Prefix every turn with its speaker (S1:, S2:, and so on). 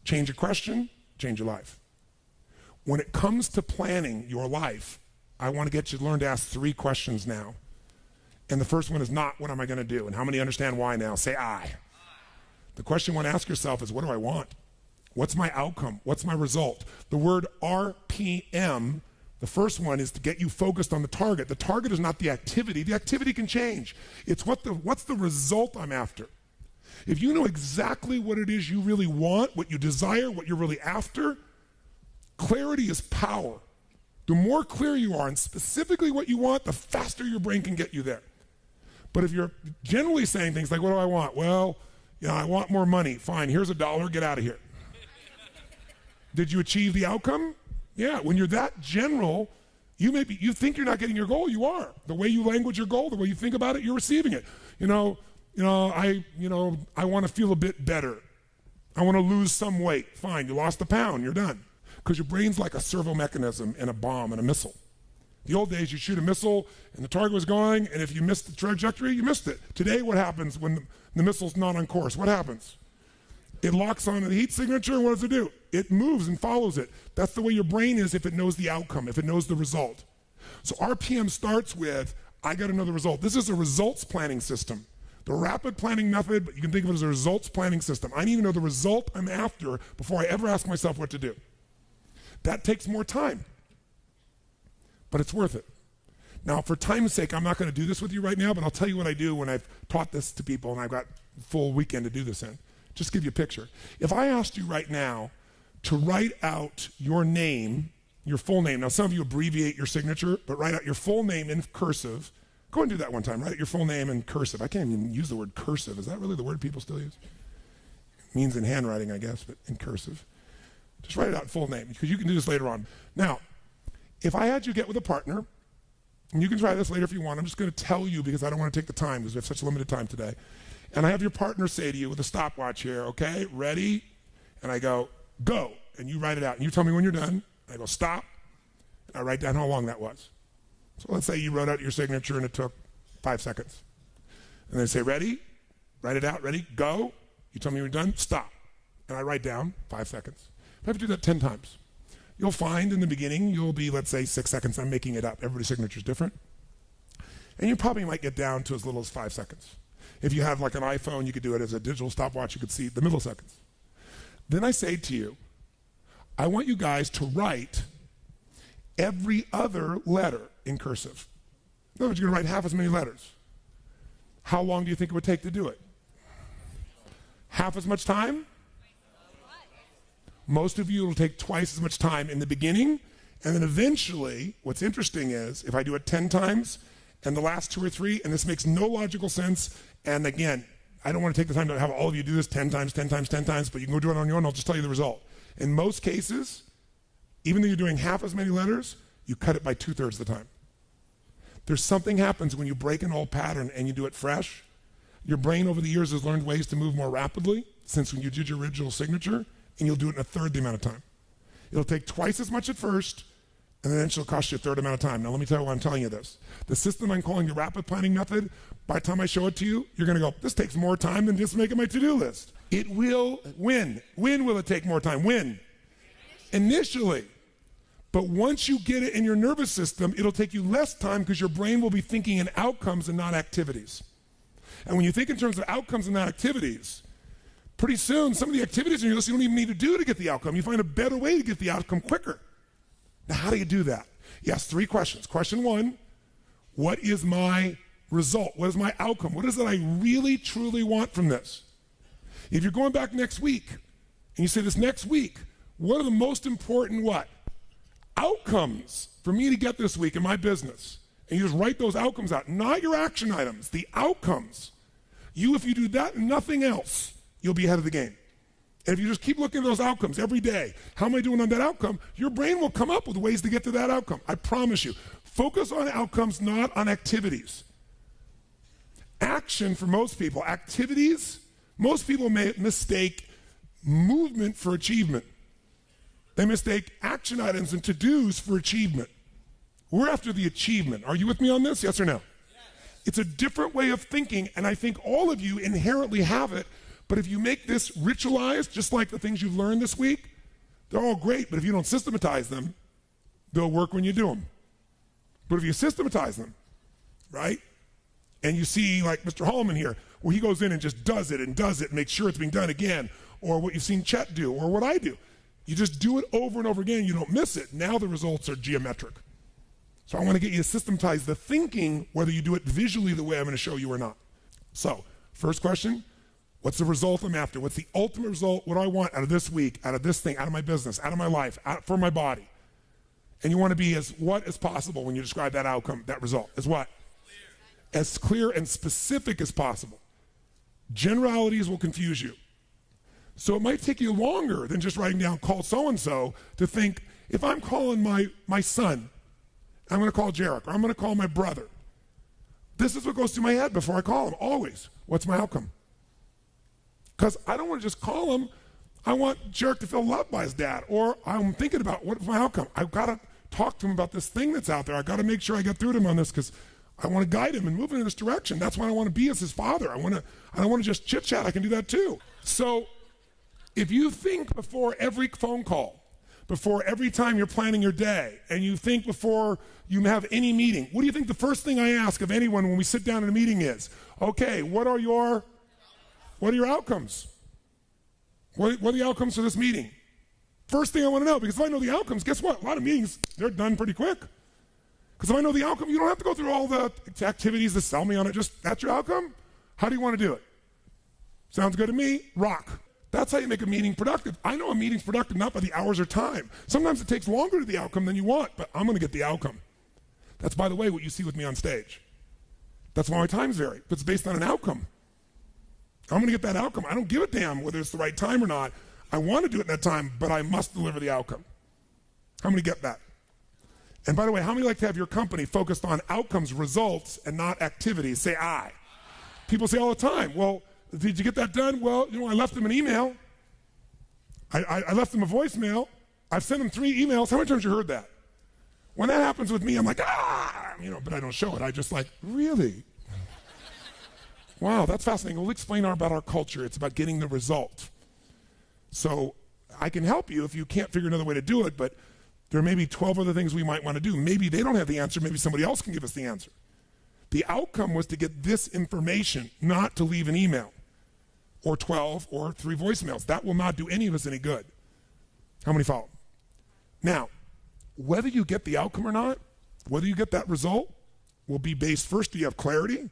S1: Change a question, change your life. When it comes to planning your life, I want to get you to learn to ask 3 questions now. And the first one is not, what am I going to do? And how many understand why now? Say I. The question you want to ask yourself is, what do I want? What's my outcome? What's my result? The word RPM, the first one, is to get you focused on the target. The target is not the activity. The activity can change. It's what's the result I'm after. If you know exactly what it is you really want, what you desire, what you're really after, clarity is power. The more clear you are on specifically what you want, the faster your brain can get you there. But if you're generally saying things like, what do I want? Well, I want more money. Fine, here's $1, get out of here. Did you achieve the outcome? Yeah, when you're that general, you think you're not getting your goal, you are. The way you language your goal, the way you think about it, you're receiving it. I want to feel a bit better. I want to lose some weight. Fine, you lost a pound, you're done. Because your brain's like a servo mechanism in a bomb and a missile. The old days, you shoot a missile and the target was going, and if you missed the trajectory, you missed it. Today, what happens when the missile's not on course? What happens? It locks on the heat signature, and what does it do? It moves and follows it. That's the way your brain is if it knows the outcome, if it knows the result. So RPM starts with, I got to know the result. This is a results planning system. The rapid planning method, but you can think of it as a results planning system. I need to know the result I'm after before I ever ask myself what to do. That takes more time, but it's worth it. Now, for time's sake, I'm not going to do this with you right now, but I'll tell you what I do when I've taught this to people and I've got a full weekend to do this in. Just give you a picture. If I asked you right now to write out your name, your full name. Now, some of you abbreviate your signature, but write out your full name in cursive. Go and do that one time. Write out your full name in cursive. I can't even use the word cursive. Is that really the word people still use? It means in handwriting, I guess, but in cursive. Just write it out full name, because you can do this later on. Now, if I had you get with a partner, and you can try this later if you want, I'm just going to tell you because I don't want to take the time because we have such limited time today. And I have your partner say to you with a stopwatch here, okay, ready? And I go, go. And you write it out. And you tell me when you're done. I go, stop. And I write down how long that was. So let's say you wrote out your signature and it took 5 seconds. And then I say, ready? Write it out. Ready? Go. You tell me when you're done. Stop. And I write down 5 seconds. If I have to do that 10 times, you'll find in the beginning, you'll be, let's say, 6 seconds. I'm making it up. Everybody's signature is different. And you probably might get down to as little as 5 seconds. If you have like an iPhone, you could do it as a digital stopwatch. You could see the milliseconds. Then I say to you, I want you guys to write every other letter in cursive. In other words, you're going to write half as many letters. How long do you think it would take to do it? Half as much time? Most of you, it'll take twice as much time in the beginning, and then eventually, what's interesting is, if I do it 10 times, and the last 2 or 3, and this makes no logical sense, and again, I don't want to take the time to have all of you do this 10 times, 10 times, 10 times, but you can go do it on your own, I'll just tell you the result. In most cases, even though you're doing half as many letters, you cut it by 2/3 the time. There's something happens when you break an old pattern and you do it fresh. Your brain over the years has learned ways to move more rapidly since when you did your original signature, and you'll do it in 1/3 the amount of time. It'll take twice as much at first, and then it'll cost you 1/3 amount of time. Now let me tell you why I'm telling you this. The system I'm calling the rapid planning method, by the time I show it to you, you're gonna go, this takes more time than just making my to-do list. It will, when will it take more time? When? Initially. But once you get it in your nervous system, it'll take you less time because your brain will be thinking in outcomes and not activities. And when you think in terms of outcomes and not activities, pretty soon, some of the activities in your list you don't even need to do to get the outcome. You find a better way to get the outcome quicker. Now, how do you do that? You ask 3 questions. Question 1, what is my result? What is my outcome? What is it I really, truly want from this? If you're going back next week, and you say this next week, what are the most important what? Outcomes for me to get this week in my business? And you just write those outcomes out, not your action items, the outcomes. If you do that and nothing else, you'll be ahead of the game. And if you just keep looking at those outcomes every day, how am I doing on that outcome? Your brain will come up with ways to get to that outcome. I promise you. Focus on outcomes, not on activities. Action for most people, activities, most people may mistake movement for achievement. They mistake action items and to-dos for achievement. We're after the achievement. Are you with me on this? Yes or no? Yes. It's a different way of thinking, and I think all of you inherently have it, But if you make this ritualized, just like the things you've learned this week, they're all great, but if you don't systematize them, they'll work when you do them. But if you systematize them, right? And you see like Mr. Hallman here, where he goes in and just does it and makes sure it's being done again, or what you've seen Chet do, or what I do. You just do it over and over again, you don't miss it. Now the results are geometric. So I want to get you to systematize the thinking, whether you do it visually the way I'm going to show you or not. So, first question, what's the result I'm after? What's the ultimate result? What do I want out of this week, out of this thing, out of my business, out of my life, for my body? And you want to be as what as possible when you describe that outcome, that result. As what? As clear and specific as possible. Generalities will confuse you. So it might take you longer than just writing down call so-and-so to think, if I'm calling my son, I'm going to call Jarek, or I'm going to call my brother. This is what goes through my head before I call him, always. What's my outcome? Because I don't want to just call him. I want Jarek to feel loved by his dad. Or I'm thinking about what's my outcome. I've got to talk to him about this thing that's out there. I've got to make sure I get through to him on this because I want to guide him and move him in this direction. That's what I want to be as his father. I don't want to just chit-chat. I can do that too. So if you think before every phone call, before every time you're planning your day, and you think before you have any meeting, what do you think the first thing I ask of anyone when we sit down in a meeting is? Okay, what are your outcomes? What are the outcomes for this meeting? First thing I want to know, because if I know the outcomes, guess what? A lot of meetings, they're done pretty quick. Because if I know the outcome, you don't have to go through all the activities to sell me on it. Just, that's your outcome? How do you want to do it? Sounds good to me. Rock. That's how you make a meeting productive. I know a meeting's productive not by the hours or time. Sometimes it takes longer to the outcome than you want, but I'm going to get the outcome. That's, by the way, what you see with me on stage. That's why my times vary. But it's based on an outcome. I'm going to get that outcome. I don't give a damn whether it's the right time or not. I want to do it in that time, but I must deliver the outcome. How many get that? And by the way, how many like to have your company focused on outcomes, results, and not activities? Say I. People say all the time, well, did you get that done? Well, I left them an email. I left them a voicemail. I've sent them 3 emails. How many times have you heard that? When that happens with me, I'm like, but I don't show it. I just like, really? Wow, that's fascinating. We'll explain about our culture. It's about getting the result. So I can help you if you can't figure another way to do it, but there may be 12 other things we might want to do. Maybe they don't have the answer. Maybe somebody else can give us the answer. The outcome was to get this information, not to leave an email or 12 or 3 voicemails. That will not do any of us any good. How many follow? Now, whether you get the outcome or not, whether you get that result, will be based first, do you have clarity?